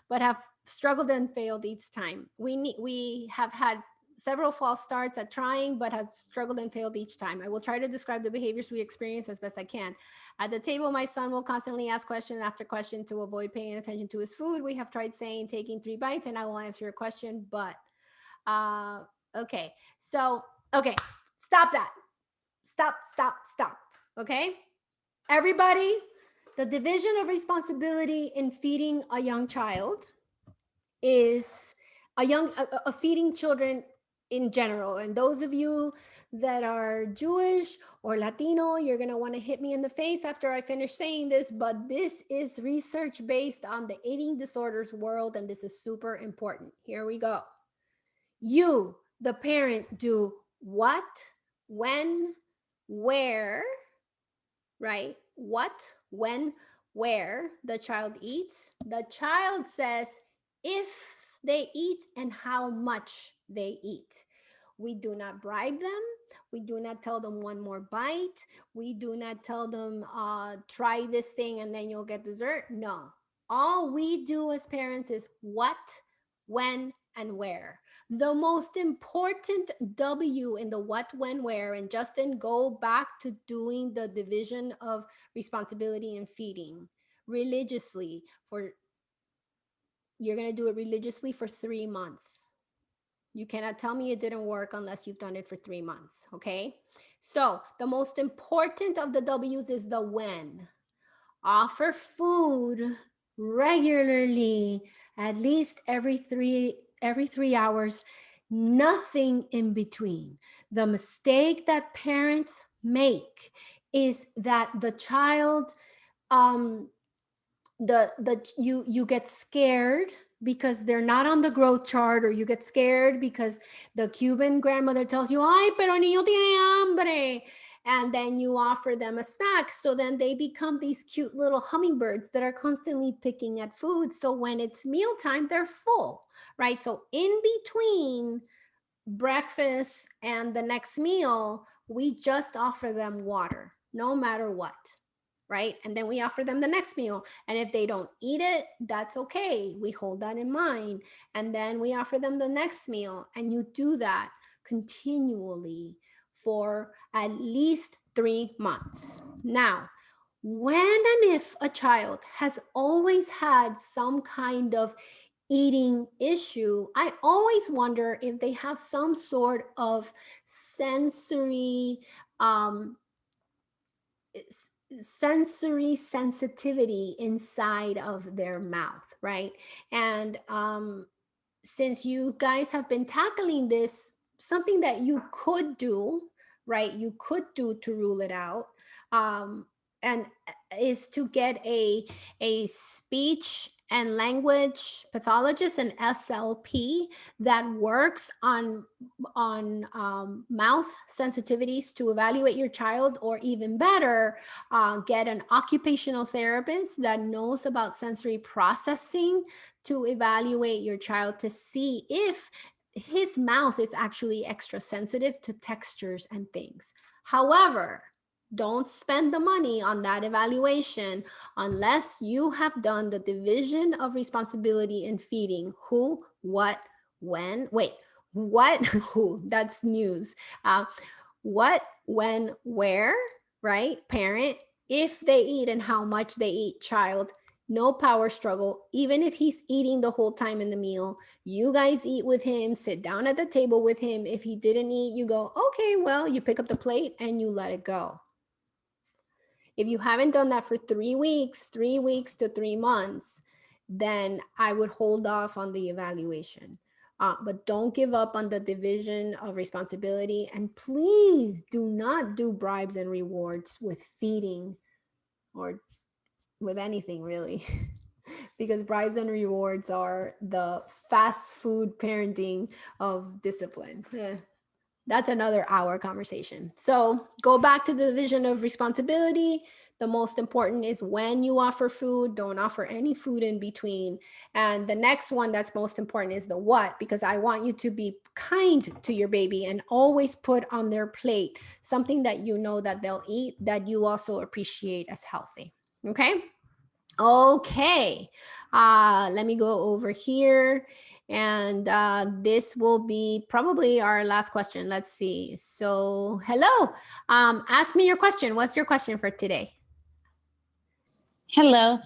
but have struggled and failed each time. We have had several false starts at trying, but have struggled and failed each time. I will try to describe the behaviors we experience as best I can. At the table, my son will constantly ask question after question to avoid paying attention to his food. We have tried saying, taking 3 bites, and I will answer your question, but uh, okay. So, okay, stop that. Stop. Okay? Everybody, the division of responsibility in feeding a young child is feeding children in general. And those of you that are Jewish or Latino, you're going to want to hit me in the face after I finish saying this, but this is research based on the eating disorders world, and this is super important. Here we go. You, the parent, do what, when, where, right? What, when, where the child eats. The child says if they eat and how much they eat. We do not bribe them. We do not tell them one more bite. We do not tell them, try this thing and then you'll get dessert. No. All we do as parents is what, when, and where. The most important W in the what, when, where, and Justin, go back to doing the division of responsibility and feeding religiously for, you're going to do it religiously for 3 months. You cannot tell me it didn't work unless you've done it for 3 months. Okay. So the most important of the W's is the when. Offer food regularly, at least every 3 hours, nothing in between. The mistake that parents make is that the child, you get scared because they're not on the growth chart, or you get scared because the Cuban grandmother tells you, ay, pero niño tiene hambre, and then you offer them a snack. So then they become these cute little hummingbirds that are constantly picking at food. So when it's mealtime, they're full, right? So in between breakfast and the next meal, we just offer them water, no matter what, right? And then we offer them the next meal. And if they don't eat it, that's okay. We hold that in mind. And then we offer them the next meal. And you do that continually for at least 3 months. Now, when and if a child has always had some kind of eating issue, I always wonder if they have some sort of sensory sensory sensitivity inside of their mouth, right? And since you guys have been tackling this, something that you could do, right? You could do to rule it out, and is to get a speech and language pathologist, an SLP, that works on mouth sensitivities to evaluate your child, or even better, get an occupational therapist that knows about sensory processing to evaluate your child to see if his mouth is actually extra sensitive to textures and things. However, don't spend the money on that evaluation unless you have done the division of responsibility in feeding. Who, what, when, wait, what, who, that's news. What, when, where, right? Parent, if they eat and how much they eat. Child, No power struggle. Even if he's eating the whole time in the meal, you guys eat with him, sit down at the table with him. If he didn't eat, you go, okay, well, you pick up the plate and you let it go. If you haven't done that for 3 weeks to 3 months, then I would hold off on the evaluation. But don't give up on the division of responsibility. And please do not do bribes and rewards with feeding or with anything really. Because bribes and rewards are the fast food parenting of discipline. That's another hour conversation. So go back to the division of responsibility. The most important is when you offer food, don't offer any food in between. And the next one that's most important is the what, because I want you to be kind to your baby and always put on their plate something that you know that they'll eat that you also appreciate as healthy. Okay? Okay. Let me go over here. And this will be probably our last question. Let's see. So, hello. Ask me your question. What's your question for today? Hello.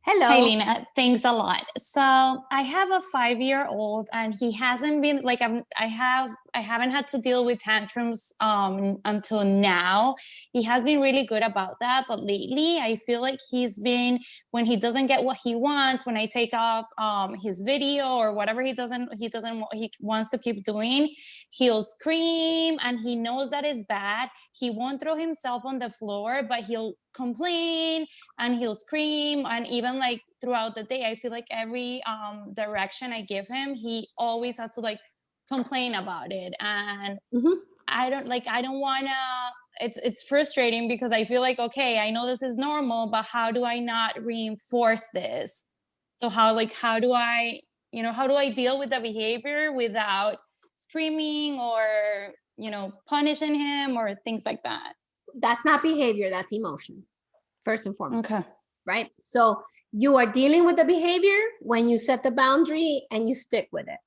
Hi, Hello. Lina. Thanks a lot. So I have a 5-year-old, and he hasn't been like I haven't had to deal with tantrums until now. He has been really good about that, but lately I feel like he's been, when he doesn't get what he wants, when I take off his video or whatever he wants to keep doing, he'll scream, and he knows that is bad. He won't throw himself on the floor, but he'll complain and he'll scream. And even like throughout the day, I feel like every direction I give him, he always has to like complain about it. And I don't want to, it's frustrating because I feel like, okay, I know this is normal, but how do I not reinforce this? So how do I deal with the behavior without screaming or punishing him or things like that? That's not behavior, that's emotion, first and foremost. Okay. Right? So you are dealing with the behavior when you set the boundary and you stick with it,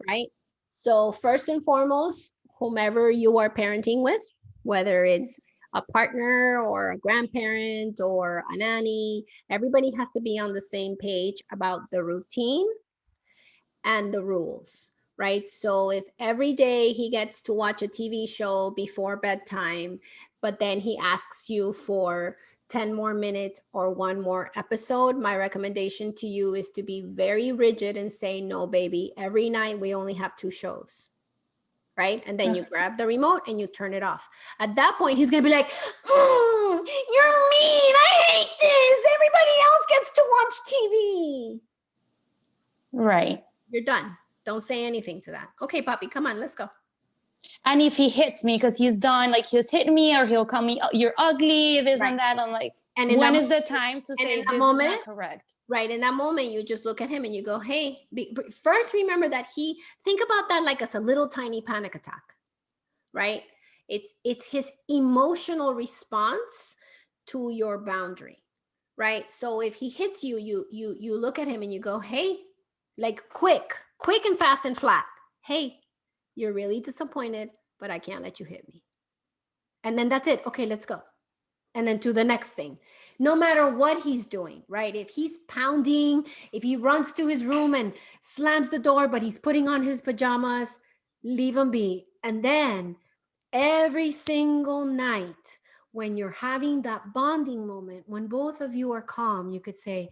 right? So first and foremost, whomever you are parenting with, whether it's a partner or a grandparent or a nanny, everybody has to be on the same page about the routine and the rules, right? So if every day he gets to watch a TV show before bedtime, but then he asks you for 10 more minutes or one more episode, my recommendation to you is to be very rigid and say, no, baby, every night we only have 2 shows. Right? And then you grab the remote and you turn it off. At that point, he's going to be like, you're mean. I hate this. Everybody else gets to watch TV. Right. You're done. Don't say anything to that. Okay, Poppy, come on, let's go. And if he hits me, because he's done, like he's hit me or he'll call me, you're ugly, this and that. I'm like, and when is the time to say this is not correct? Right. In that moment, you just look at him and you go, hey, first remember that think about that like as a little tiny panic attack, right? It's his emotional response to your boundary, right? So if he hits you, you look at him and you go, hey, like quick and fast and flat. Hey, you're really disappointed, but I can't let you hit me. And then that's it. Okay, let's go. And then to the next thing, no matter what he's doing, right? If he's pounding, if he runs to his room and slams the door, but he's putting on his pajamas, leave him be. And then every single night, when you're having that bonding moment, when both of you are calm, you could say,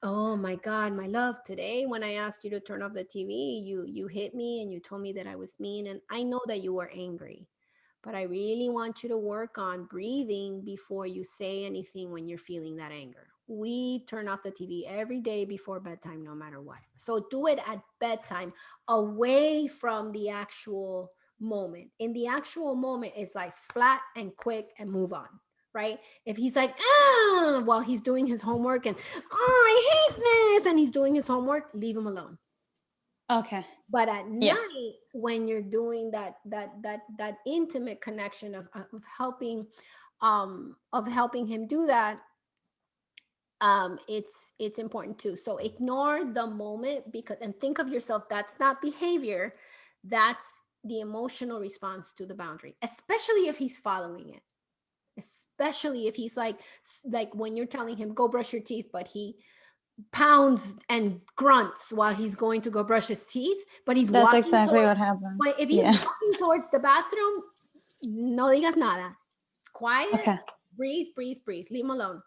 oh my God, my love, today when I asked you to turn off the TV, you hit me and you told me that I was mean. And I know that you were angry, but I really want you to work on breathing before you say anything when you're feeling that anger. We turn off the TV every day before bedtime, no matter what. So do it at bedtime, away from the actual moment. In the actual moment, it's like flat and quick and move on. Right? If he's like, while he's doing his homework and, I hate this, and he's doing his homework, leave him alone. Okay. But at night, when you're doing that intimate connection of helping him do that, it's important too. So ignore the moment and think of yourself, that's not behavior, that's the emotional response to the boundary, especially if he's following it. especially if he's like when you're telling him go brush your teeth, but he pounds and grunts while he's going to go brush his teeth, but he's That's walking exactly toward, what happens. but if he's Yeah. walking towards the bathroom, no digas nada. Quiet, Okay. breathe, breathe, breathe. Leave him alone.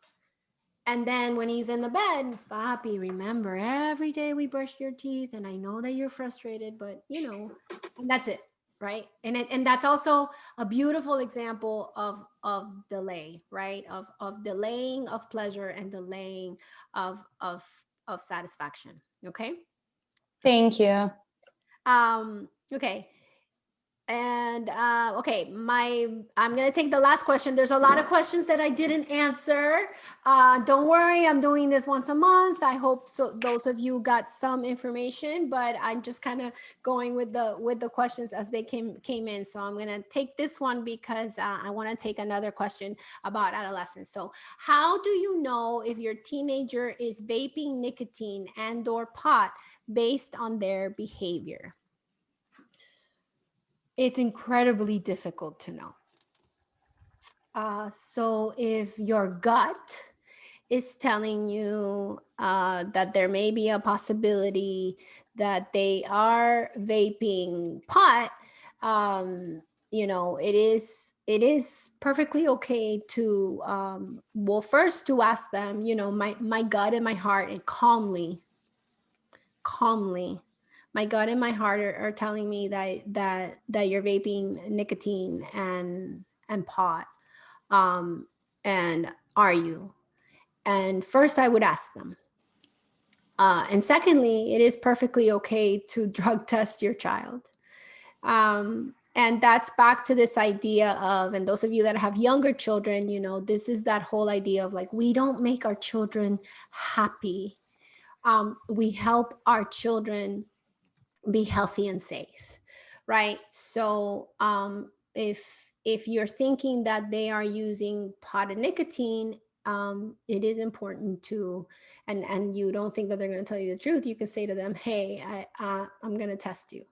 And then when he's in the bed, Papi, remember every day we brushed your teeth, and I know that you're frustrated, but and that's it, right? And that's also a beautiful example of delay, right? Of delaying of pleasure and delaying of of of satisfaction. Okay. Thank you. Okay. And okay, I'm gonna take the last question. There's a lot of questions that I didn't answer. Don't worry, I'm doing this once a month. I hope so those of you got some information, but I'm just kind of going with the questions as they came in. So I'm gonna take this one because I want to take another question about adolescence. So how do you know if your teenager is vaping nicotine and or pot based on their behavior? It's incredibly difficult to know. So if your gut is telling you that there may be a possibility that they are vaping pot, it is perfectly okay to well, first to ask them, my gut and my heart, and calmly, my gut and my heart are telling me that you're vaping nicotine and pot, and are you? And first I would ask them, and secondly, it is perfectly okay to drug test your child. And that's back to this idea of, and those of you that have younger children, this is that whole idea of like, we don't make our children happy. We help our children be healthy and safe, right? So if you're thinking that they are using pot and nicotine, it is important to, and you don't think that they're going to tell you the truth, you can say to them, hey, I'm going to test you.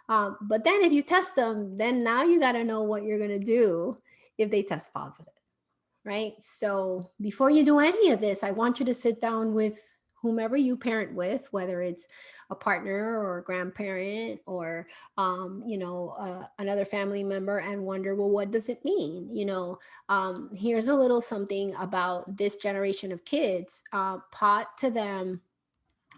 But then if you test them, then now you got to know what you're going to do if they test positive, right? So before you do any of this, I want you to sit down with whomever you parent with, whether it's a partner or a grandparent or another family member, and wonder, well, what does it mean? Here's a little something about this generation of kids. Pot to them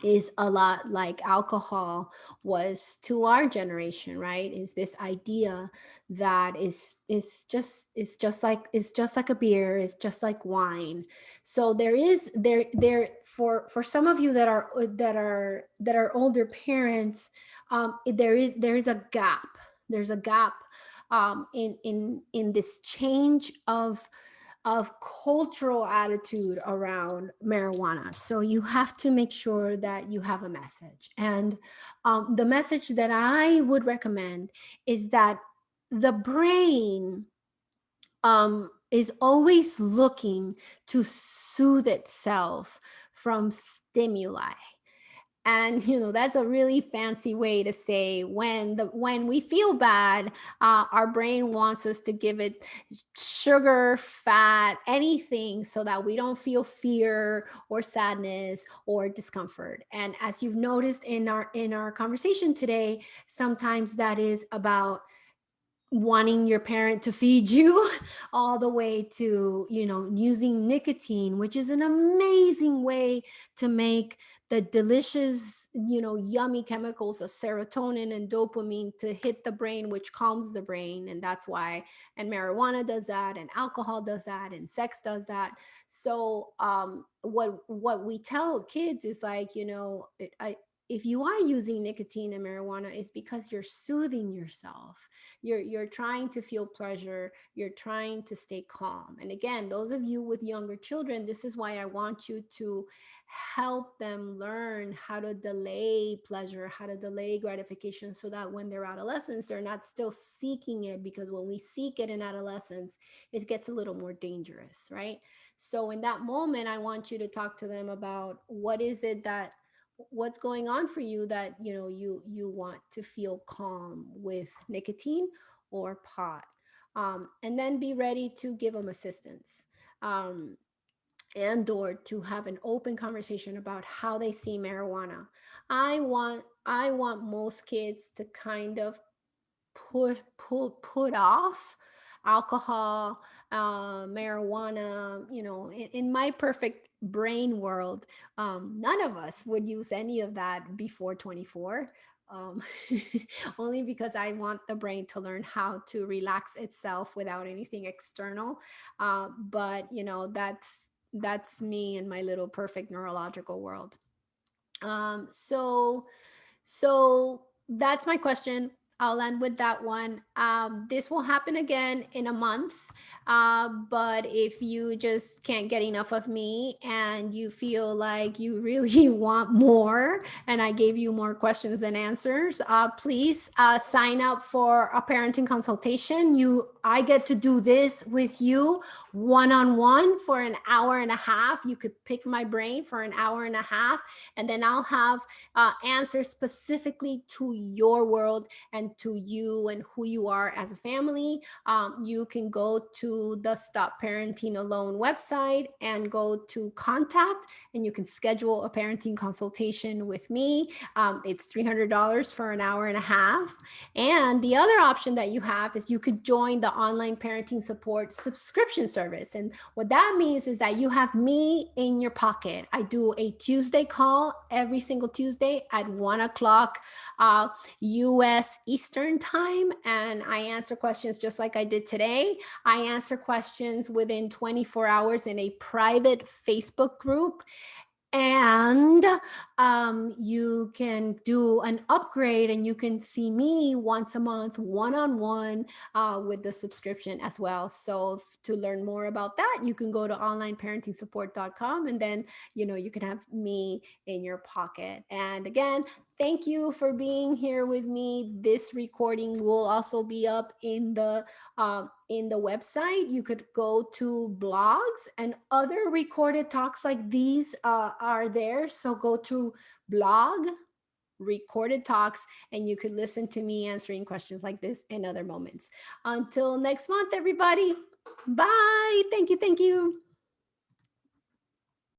is a lot like alcohol was to our generation, right? Is this idea that is just like a beer, is just like wine. So there for some of you that are older parents, there is a gap. There's a gap in this change of cultural attitude around marijuana. So you have to make sure that you have a message. And the message that I would recommend is that the brain is always looking to soothe itself from stimuli. And that's a really fancy way to say when we feel bad, our brain wants us to give it sugar, fat, anything, so that we don't feel fear or sadness or discomfort. And as you've noticed in our conversation today, sometimes that is about wanting your parent to feed you, all the way to using nicotine, which is an amazing way to make the delicious yummy chemicals of serotonin and dopamine to hit the brain, which calms the brain. And that's why, and marijuana does that, and alcohol does that, and sex does that. So what we tell kids is like, if you are using nicotine and marijuana, it's because you're soothing yourself. You're trying to feel pleasure. You're trying to stay calm. And again, those of you with younger children, this is why I want you to help them learn how to delay pleasure, how to delay gratification, so that when they're adolescents, they're not still seeking it. Because when we seek it in adolescence, it gets a little more dangerous, right? So in that moment, I want you to talk to them about what's going on for you, that you want to feel calm with nicotine or pot. And then be ready to give them assistance. And or to have an open conversation about how they see marijuana. I want most kids to kind of put off alcohol, marijuana. In my perfect brain world, none of us would use any of that before 24. um, Only because I want the brain to learn how to relax itself without anything external. But that's me in my little perfect neurological world. So that's my question. I'll end with that one. This will happen again in a month. But if you just can't get enough of me and you feel like you really want more, and I gave you more questions than answers, please sign up for a parenting consultation. I get to do this with you one-on-one for an hour and a half. You could pick my brain for an hour and a half, and then I'll have answers specifically to your world and to you and who you are as a family. You can go to the Stop Parenting Alone website and go to contact, and you can schedule a parenting consultation with me. It's $300 for an hour and a half. And the other option that you have is you could join the online parenting support subscription service. And what that means is that you have me in your pocket. I do a Tuesday call every single Tuesday at 1 o'clock US Eastern time. And I answer questions just like I did today. I answer questions within 24 hours in a private Facebook group. And you can do an upgrade and you can see me once a month, one-on-one, with the subscription as well. So to learn more about that, you can go to onlineparentingsupport.com, and then you can have me in your pocket. And again, thank you for being here with me. This recording will also be up in the website. You could go to blogs, and other recorded talks like these are there. So go to blog recorded talks, and you could listen to me answering questions like this and other moments. Until next month, everybody. Bye. Thank you. Thank you.